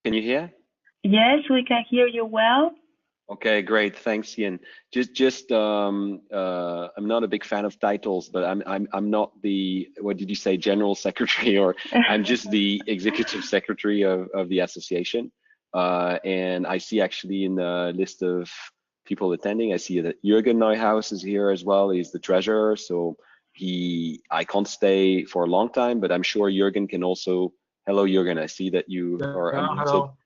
Can you hear? Yes, we can hear you well. Okay, great. Thanks, Ian. I'm not a big fan of titles, but I'm not the, what did you say, general secretary, or I'm just the executive secretary of the association. And I see actually in the list of people attending, I see that Jürgen Neuhaus is here as well. He's the treasurer, so I can't stay for a long time, but I'm sure Jürgen can also. Hello, Jürgen. I see that you are unmuted. Hello.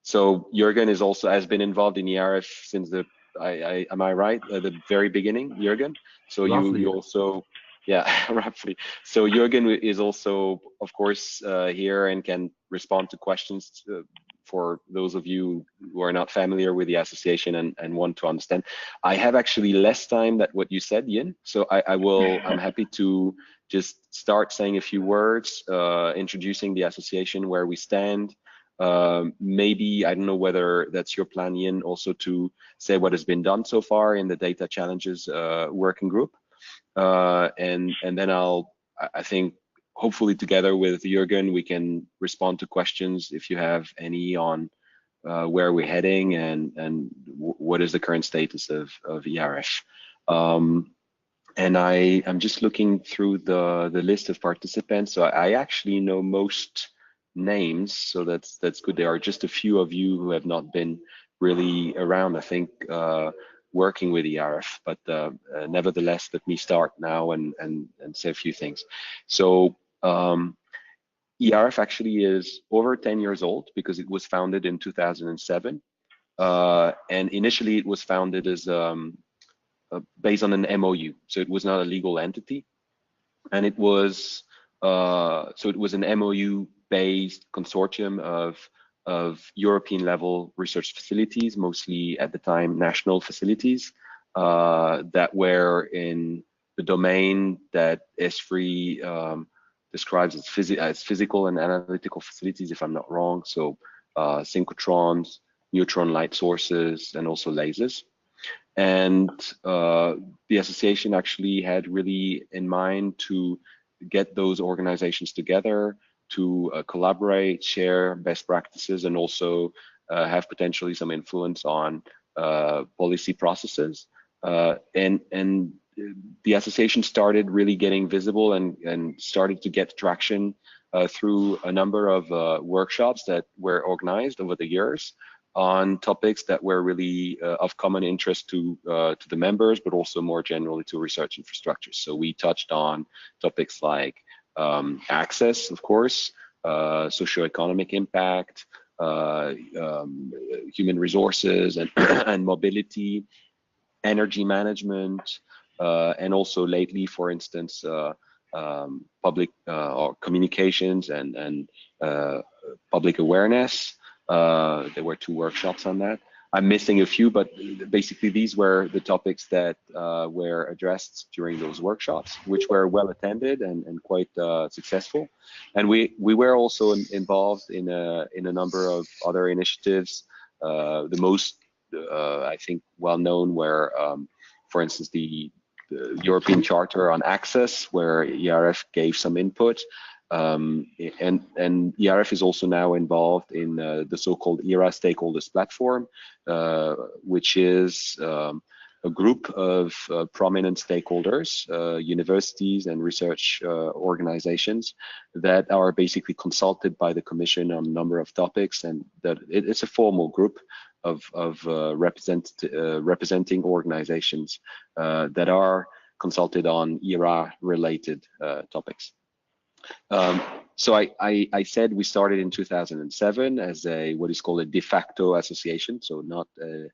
So Jürgen has been involved in ERF since am I right, at the very beginning, Jürgen? So Roughly. you also, yeah, roughly. So Jürgen is also, of course, here and can respond to questions for those of you who are not familiar with the association and want to understand. I have actually less time than what you said, Ian. So I'm happy to just start saying a few words, introducing the association, where we stand. Maybe, I don't know whether that's your plan, Ian, also to say what has been done so far in the data challenges working group. And then I think hopefully together with Jürgen, we can respond to questions if you have any on where we're heading and what is the current status of ERF. And I'm just looking through the list of participants. So I actually know most names, so that's good. There are just a few of you who have not been really around, I think, working with ERF, but nevertheless, let me start now and say a few things. So ERF actually is over 10 years old because it was founded in 2007, and initially it was founded as based on an MOU, so it was not a legal entity, and it was an MOU-based consortium of European-level research facilities, mostly at the time national facilities, that were in the domain that ESFRI describes as physical and analytical facilities, if I'm not wrong. So synchrotrons, neutron light sources, and also lasers. And the association actually had really in mind to get those organizations together to collaborate, share best practices, and also have potentially some influence on policy processes. And the association started really getting visible and started to get traction through a number of workshops that were organized over the years on topics that were really of common interest to the members, but also more generally to research infrastructure. So we touched on topics like access, of course, socioeconomic impact, human resources and, and mobility, energy management, and also lately, for instance, public or communications and public awareness. There were 2 workshops on that. I'm missing a few, but basically these were the topics that were addressed during those workshops, which were well attended and quite successful. And we were also involved in a number of other initiatives. The most, I think, well known were, for instance, the European Charter on Access, where ERF gave some input. And ERF is also now involved in the so-called ERA Stakeholders Platform, which is a group of prominent stakeholders, universities and research organizations that are basically consulted by the Commission on a number of topics, and that it's a formal group of representing organizations that are consulted on ERA-related topics. So I said we started in 2007 as what is called a de facto association, so not an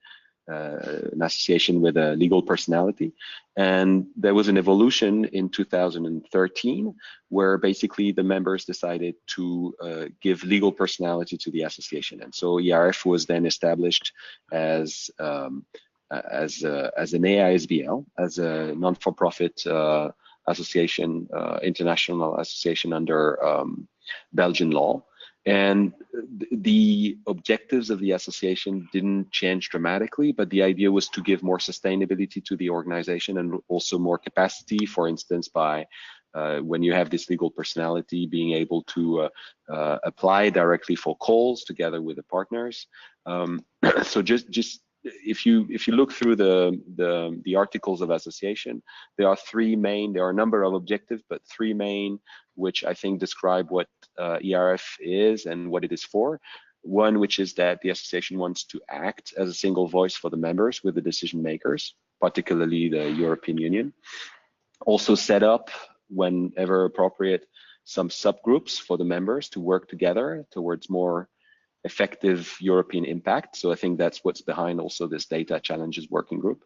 association with a legal personality. And there was an evolution in 2013 where basically the members decided to give legal personality to the association. And so ERF was then established as an AISBL, as a non-for-profit association, international association under Belgian law. And the objectives of the association didn't change dramatically, but the idea was to give more sustainability to the organization and also more capacity, for instance, by when you have this legal personality, being able to apply directly for calls together with the partners. So just if you look through the articles of association, there are a number of objectives, but three main, which I think describe what ERF is and what it is for. One, which is that the association wants to act as a single voice for the members with the decision makers, particularly the European Union. Also set up, whenever appropriate, some subgroups for the members to work together towards more effective European impact. So I think that's what's behind also this data challenges working group.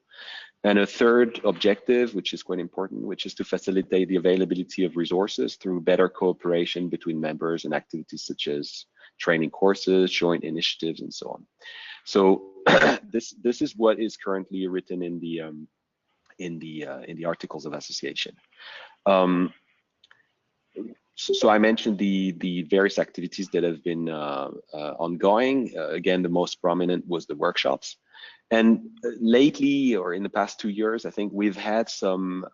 And a third objective, which is quite important, which is to facilitate the availability of resources through better cooperation between members and activities such as training courses, joint initiatives, and so on. So this is what is currently written in the articles of association. So I mentioned the various activities that have been ongoing. Again, the most prominent was the workshops. And lately, or in the past 2 years, I think we've had some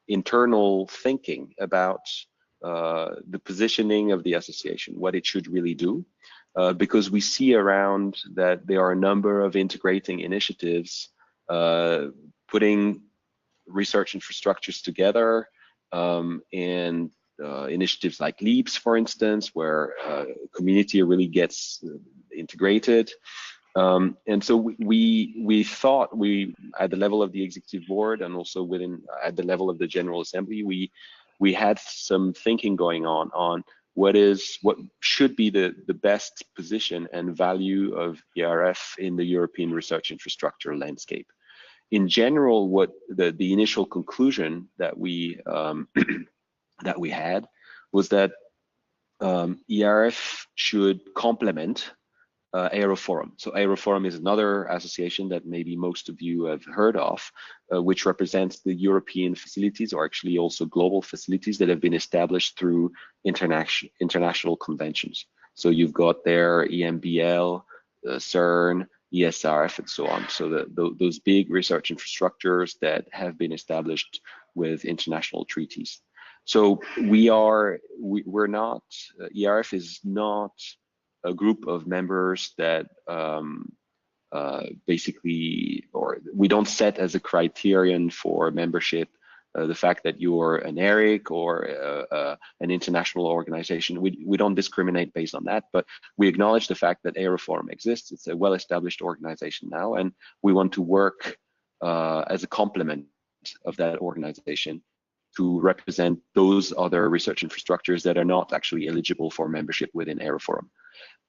internal thinking about the positioning of the association, what it should really do, because we see around that there are a number of integrating initiatives, putting research infrastructures together, and initiatives like LEAPS, for instance, where community really gets integrated. And so we thought at the level of the executive board and also at the level of the General Assembly, we had some thinking going on what should be the best position and value of ERF in the European research infrastructure landscape. In general, what the initial conclusion that we that we had was that ERF should complement Aeroforum. So Aeroforum is another association that maybe most of you have heard of, which represents the European facilities, or actually also global facilities that have been established through international conventions. So you've got there EMBL, CERN, ESRF, and so on. So those big research infrastructures that have been established with international treaties. So we're not, ERF is not a group of members that basically, or we don't set as a criterion for membership the fact that you're an ERIC or an international organization. We don't discriminate based on that, but we acknowledge the fact that Aeroforum exists. It's a well-established organization now, and we want to work as a complement of that organization to represent those other research infrastructures that are not actually eligible for membership within Aeroforum.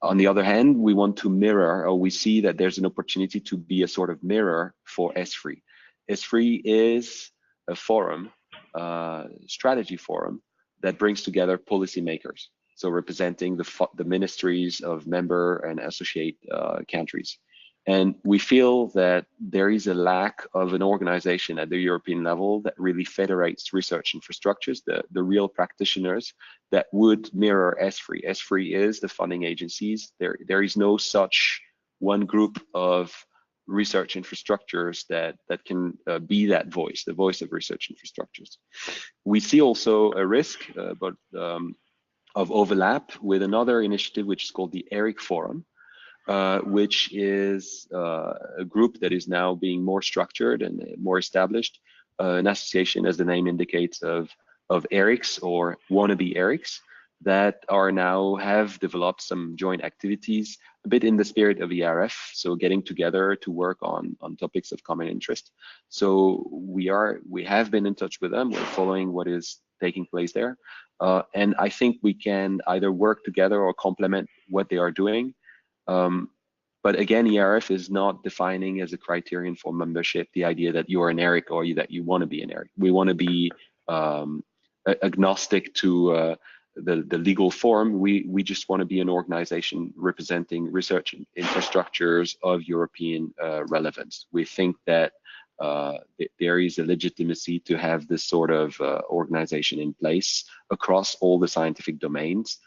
On the other hand, we want to mirror, or we see that there's an opportunity to be a sort of mirror for ESFRI. ESFRI is a forum, strategy forum, that brings together policymakers, so representing the ministries of member and associate countries. And we feel that there is a lack of an organization at the European level that really federates research infrastructures, the real practitioners that would mirror ESFRI. ESFRI is the funding agencies. There is no such one group of research infrastructures that can be that voice, the voice of research infrastructures. We see also a risk of overlap with another initiative which is called the ERIC Forum, which is a group that is now being more structured and more established, an association, as the name indicates, of ERICs or wannabe ERICs that have developed some joint activities, a bit in the spirit of ERF, so getting together to work on topics of common interest. So we have been in touch with them. We're following what is taking place there, and I think we can either work together or complement what they are doing. But again, ERF is not defining as a criterion for membership the idea that you're an ERIC or that you want to be an ERIC. We want to be agnostic to the legal form. We just want to be an organization representing research infrastructures of European relevance. We think that there is a legitimacy to have this sort of organization in place across all the scientific domains,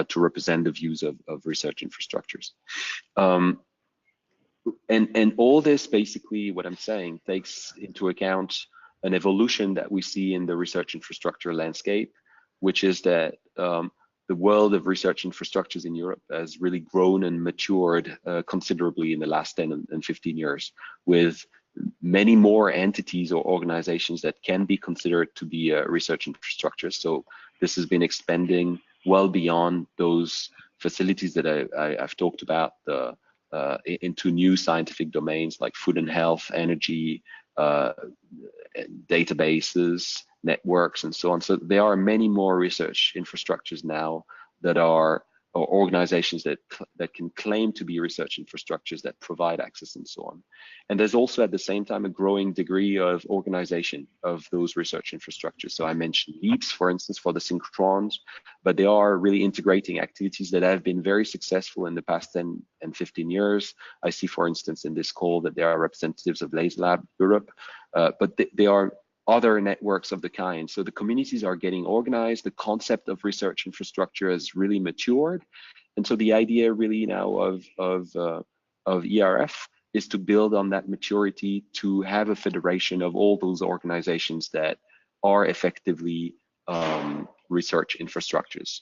to represent the views of research infrastructures. And all this, basically, what I'm saying, takes into account an evolution that we see in the research infrastructure landscape, which is that the world of research infrastructures in Europe has really grown and matured considerably in the last 10 and 15 years, with many more entities or organizations that can be considered to be research infrastructures. So this has been expanding well beyond those facilities that I've talked about into new scientific domains like food and health, energy, databases, networks, and so on. So there are many more research infrastructures now that are, or organizations that can claim to be research infrastructures that provide access and so on. And there's also at the same time a growing degree of organization of those research infrastructures. So I mentioned LEAPS, for instance, for the synchrotrons, but they are really integrating activities that have been very successful in the past 10 and 15 years. I see, for instance, in this call that there are representatives of Laser Lab Europe, but they are other networks of the kind. So the communities are getting organized. The concept of research infrastructure has really matured. And so the idea really now of ERF is to build on that maturity to have a federation of all those organizations that are effectively research infrastructures.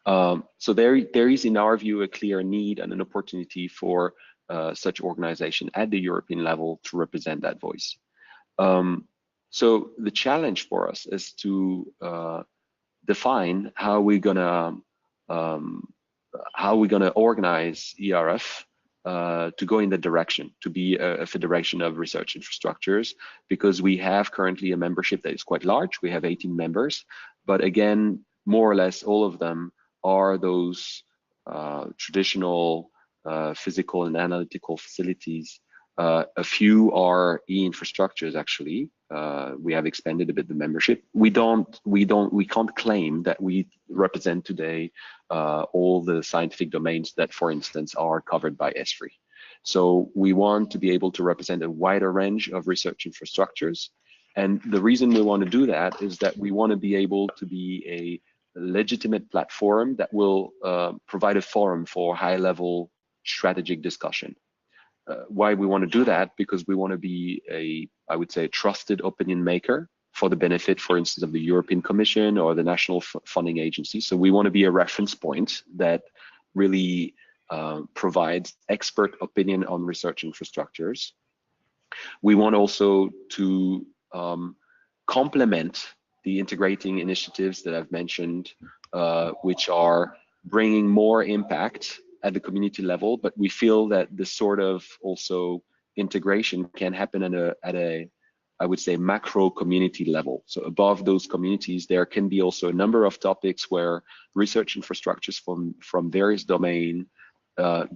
So there is, in our view, a clear need and an opportunity for such organization at the European level to represent that voice. So the challenge for us is to define how we're gonna organize ERF to go in that direction, to be a federation of research infrastructures, because we have currently a membership that is quite large. We have 18 members, but again, more or less all of them are those traditional physical and analytical facilities. A few are e-infrastructures actually. We have expanded a bit the membership. We can't claim that we represent today all the scientific domains that, for instance, are covered by ESFRI. So we want to be able to represent a wider range of research infrastructures. And the reason we want to do that is that we want to be able to be a legitimate platform that will provide a forum for high-level strategic discussion. Why we want to do that? Because we want to be I would say, a trusted opinion maker for the benefit, for instance, of the European Commission or the national funding agency. So we want to be a reference point that really provides expert opinion on research infrastructures. We want also to complement the integrating initiatives that I've mentioned, which are bringing more impact at the community level, but we feel that this sort of also integration can happen at a I would say macro community level. So above those communities, there can be also a number of topics where research infrastructures from various domains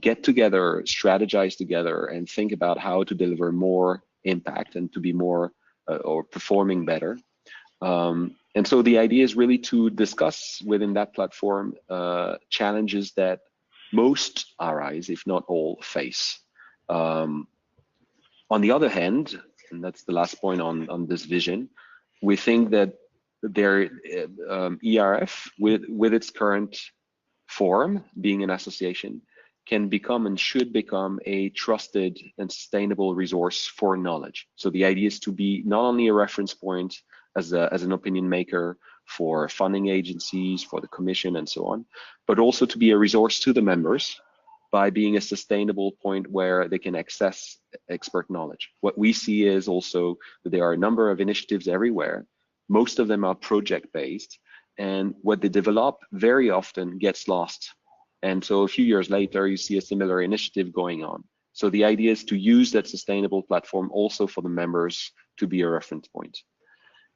get together, strategize together, and think about how to deliver more impact and to be more or performing better. And so the idea is really to discuss within that platform challenges that most RIs, if not all, face. On the other hand, and that's the last point on this vision, we think that ERF, with its current form, being an association, can become and should become a trusted and sustainable resource for knowledge. So the idea is to be not only a reference point as an opinion maker for funding agencies, for the commission and so on, but also to be a resource to the members by being a sustainable point where they can access expert knowledge. What we see is also that there are a number of initiatives everywhere. Most of them are project-based, and what they develop very often gets lost. And so a few years later, you see a similar initiative going on. So the idea is to use that sustainable platform also for the members to be a reference point.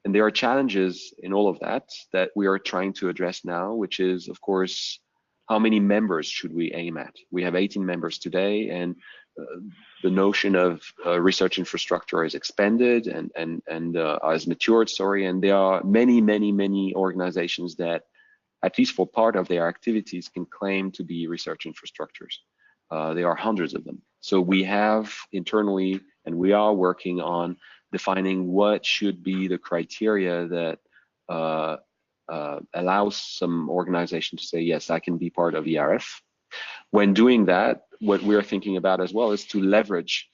And there are challenges in all of that we are trying to address now, which is, of course, how many members should we aim at? We have 18 members today, and the notion of research infrastructure is expanded and has matured, and there are many organizations that, at least for part of their activities, can claim to be research infrastructures. There are hundreds of them. So we have internally, and we are working on defining what should be the criteria that allows some organization to say, yes, I can be part of ERF. When doing that, what we're thinking about as well is to leverage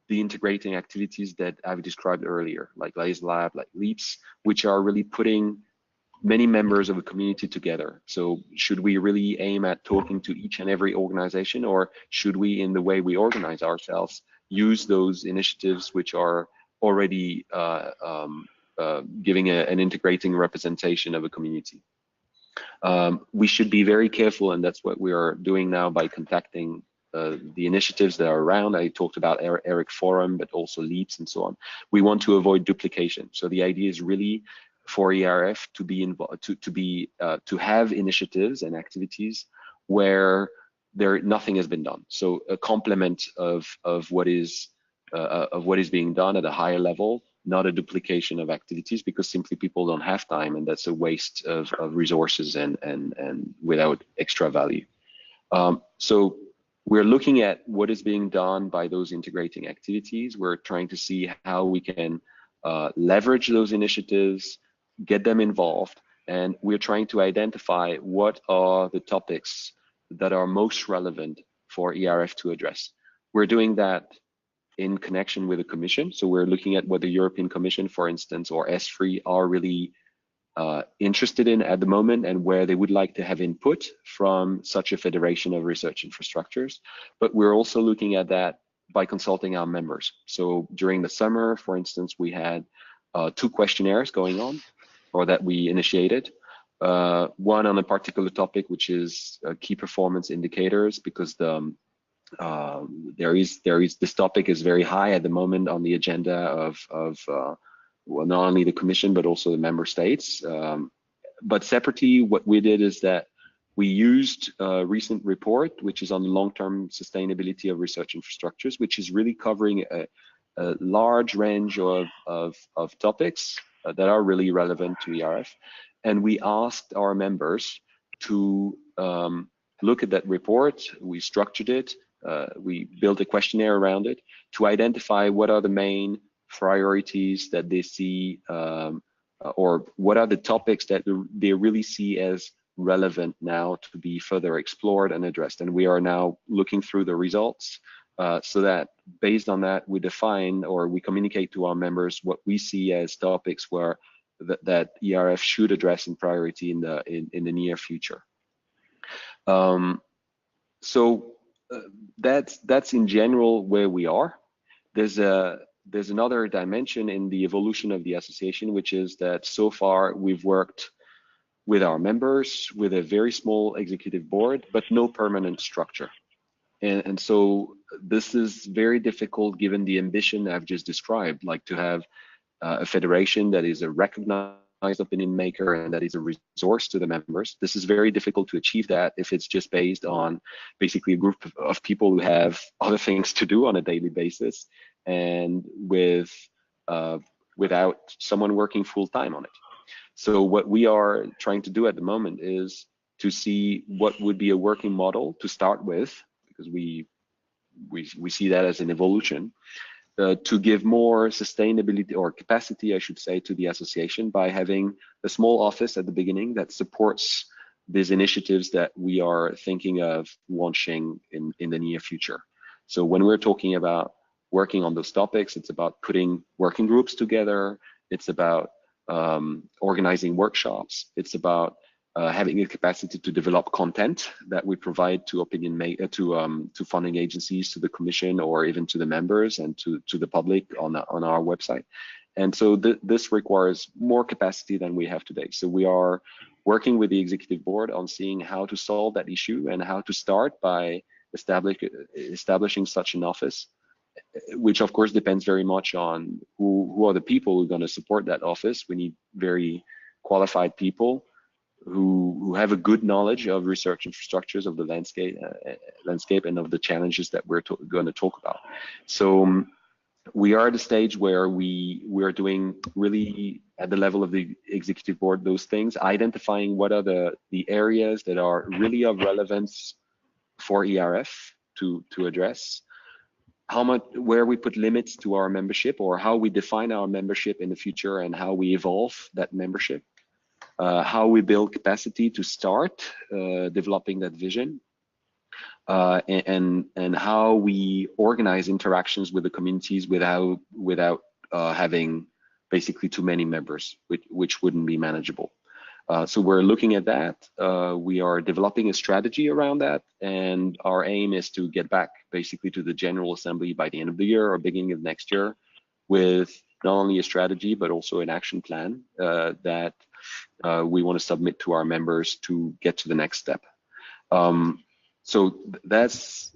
the integrating activities that I've described earlier, like Laser Lab, like Leaps, which are really putting many members of a community together. So should we really aim at talking to each and every organization, or should we, in the way we organize ourselves, use those initiatives which are already giving an integrating representation of a community? We should be very careful, and that's what we are doing now by contacting the initiatives that are around. I talked about ERIC Forum, but also Leaps and so on. We want to avoid duplication. So the idea is really for ERF to be involved, to have initiatives and activities where nothing has been done. So a complement of what is being done at a higher level, not a duplication of activities, because simply people don't have time, and that's a waste of resources and without extra value. So we're looking at what is being done by those integrating activities. We're trying to see how we can leverage those initiatives, get them involved, and we're trying to identify what are the topics that are most relevant for ERF to address. We're doing that in connection with the Commission. So we're looking at what the European Commission, for instance, or S3 are really interested in at the moment, and where they would like to have input from such a federation of research infrastructures. But we're also looking at that by consulting our members. So during the summer, for instance, we had 2 questionnaires going on, or that we initiated. One on a particular topic, which is key performance indicators, because this topic is very high at the moment on the agenda of well, not only the Commission but also the member states. But separately, what we did is that we used a recent report, which is on the long-term sustainability of research infrastructures, which is really covering a large range of topics that are really relevant to ERF. And we asked our members to look at that report. We structured it. We built a questionnaire around it to identify what are the main priorities that they see, or what are the topics that they really see as relevant now to be further explored and addressed. And we are now looking through the results so that based on that, we define, or we communicate to our members what we see as topics where that ERF should address in priority in the near future. That's in general where we are. There's another dimension in the evolution of the association, which is that so far we've worked with our members with a very small executive board, but no permanent structure. And so this is very difficult given the ambition I've just described, like to have a federation that is a recognized opinion maker and that is a resource to the members. This is very difficult to achieve that if it's just based on basically a group of people who have other things to do on a daily basis, and without someone working full time on it. So what we are trying to do at the moment is to see what would be a working model to start with, because we see that as an evolution, to give more sustainability or capacity, I should say, to the association by having a small office at the beginning that supports these initiatives that we are thinking of launching in the near future. So when we're talking about working on those topics, it's about putting working groups together, it's about organizing workshops, it's about having a capacity to develop content that we provide to to funding agencies, to the Commission, or even to the members and to the public on our website. And so this requires more capacity than we have today. So we are working with the executive board on seeing how to solve that issue and how to start by establishing such an office, which of course depends very much on who are the people who are going to support that office. We need very qualified people who have a good knowledge of research infrastructures, of the landscape and of the challenges that we're going to talk about. So we are at a stage where we are doing really at the level of the executive board those things, identifying what are the areas that are really of relevance for ERF to address, where we put limits to our membership, or how we define our membership in the future and how we evolve that membership, how we build capacity to start developing that vision, and how we organize interactions with the communities without having basically too many members, which wouldn't be manageable. So we're looking at that. We are developing a strategy around that, and our aim is to get back basically to the General Assembly by the end of the year or beginning of next year with not only a strategy but also an action plan that we want to submit to our members to get to the next step. So that's,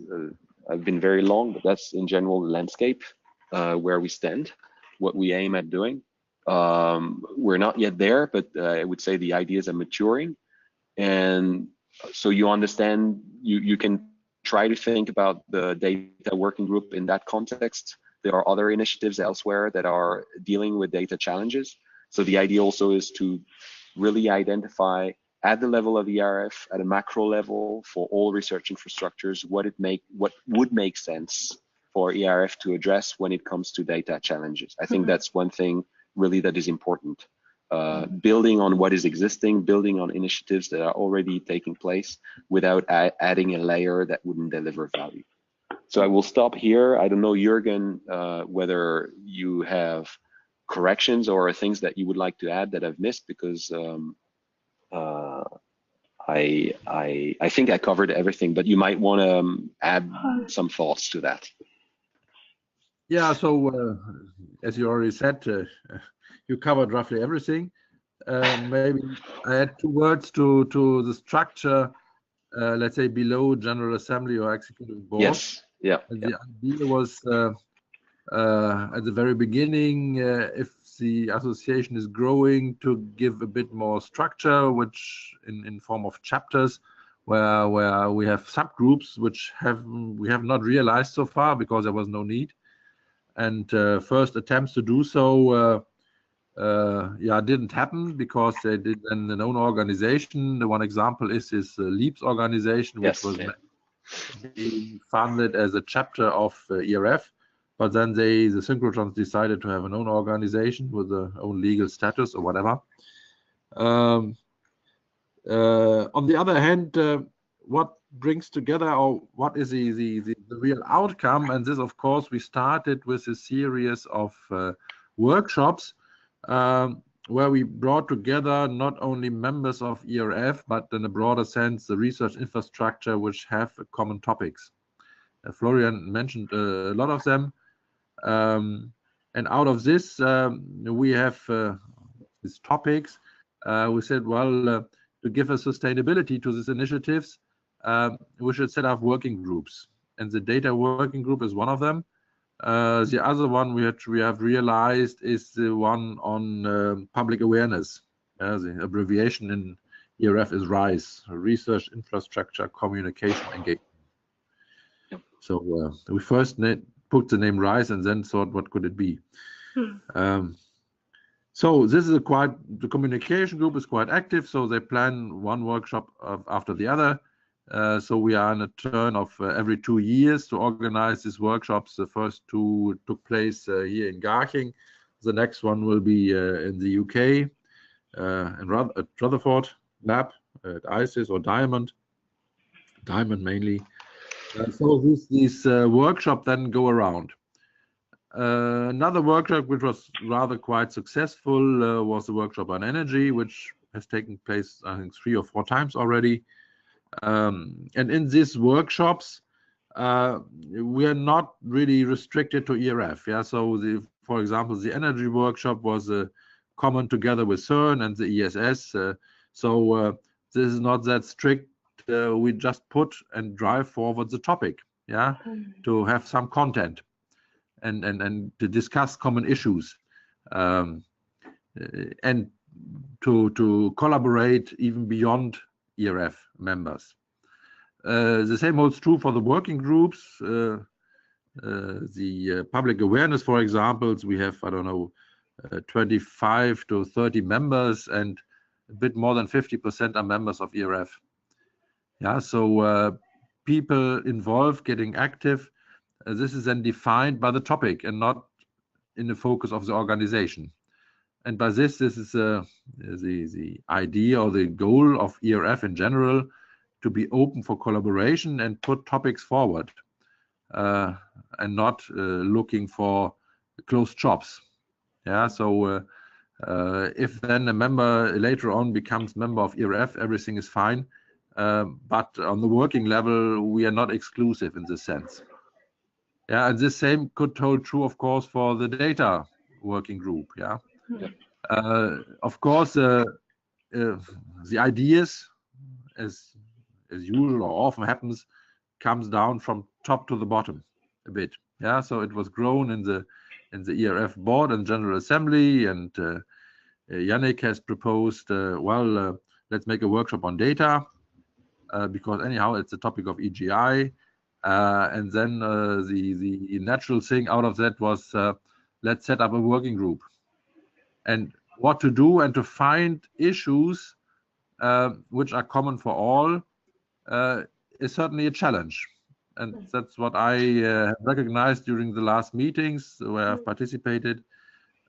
I've been very long, but that's in general the landscape where we stand, what we aim at doing. We're not yet there, but I would say the ideas are maturing. And so you understand, you can try to think about the data working group in that context. There are other initiatives elsewhere that are dealing with data challenges. So the idea also is to really identify at the level of ERF, at a macro level for all research infrastructures, what would make sense for ERF to address when it comes to data challenges. I think that's one thing really that is important. Building on what is existing, building on initiatives that are already taking place without adding a layer that wouldn't deliver value. So I will stop here. I don't know, Jürgen, whether you have corrections or things that you would like to add that I've missed, because I think I covered everything, but you might want to add some thoughts to that. Yeah, so as you already said, you covered roughly everything. Maybe I add 2 words to the structure, let's say below General Assembly or Executive Board. Yes, yeah. The idea was at the very beginning, if the association is growing, to give a bit more structure, which in form of chapters, where we have subgroups, which we have not realized so far because there was no need. And first attempts to do so didn't happen because they did then their own organization. The one example is this LEAPS organization, which was being funded as a chapter of ERF, but then the synchrotrons decided to have an own organization with their own legal status or whatever. On the other hand, what brings together, or what is the real outcome? And this, of course, we started with a series of workshops where we brought together not only members of ERF, but in a broader sense, the research infrastructure which have common topics. Florian mentioned a lot of them. And out of this, we have these topics. We said, well, to give a sustainability to these initiatives, we should set up working groups. And the data working group is one of them. The other one we have realized is the one on public awareness. The abbreviation in ERF is RISE, Research Infrastructure Communication Engagement. Yep. So we first put the name RISE and then thought, what could it be? So this is the communication group is quite active. So they plan one workshop after the other. So we are in a turn of every 2 years to organize these workshops. The first 2 took place here in Garching. The next one will be in the UK, at Rutherford Lab, at ISIS or Diamond mainly. So these workshops then go around. Another workshop which was rather quite successful was the workshop on energy, which has taken place, I think, 3 or 4 times already. And in these workshops, we are not really restricted to ERF. Yeah, so for example, the energy workshop was common together with CERN and the ESS. So this is not that strict. We just put and drive forward the topic, yeah, to have some content and to discuss common issues, and to collaborate even beyond ERF members. The same holds true for the working groups. The public awareness, for example, we have, I don't know, 25 to 30 members, and a bit more than 50% are members of ERF. Yeah, so people involved getting active. This is then defined by the topic and not in the focus of the organization. And by this is the idea or the goal of ERF in general, to be open for collaboration and put topics forward, and not looking for closed shops. Yeah, so if then a member later on becomes member of ERF, everything is fine. But on the working level, we are not exclusive in this sense. Yeah, and the same could hold true, of course, for the data working group. Yeah, of course, the ideas, as usual or often happens, comes down from top to the bottom a bit. Yeah, so it was grown in the ERF board and General Assembly, and Yannick has proposed, well, let's make a workshop on data, because anyhow it's a topic of EGI, and then the natural thing out of that was, let's set up a working group, and what to do and to find issues which are common for all is certainly a challenge. And that's what I have recognized during the last meetings where I've participated,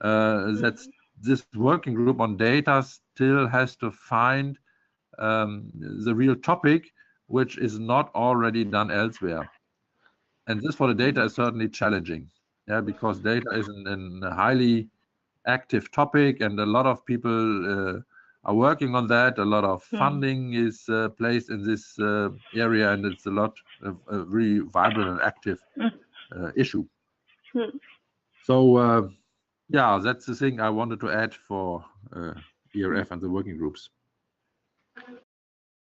that this working group on data still has to find the real topic, which is not already done elsewhere. And this for the data is certainly challenging, yeah, because data is a highly active topic, and a lot of people are working on that. A lot of funding is placed in this area, and it's a lot of really vibrant and active issue. So yeah, that's the thing I wanted to add for ERF and the working groups.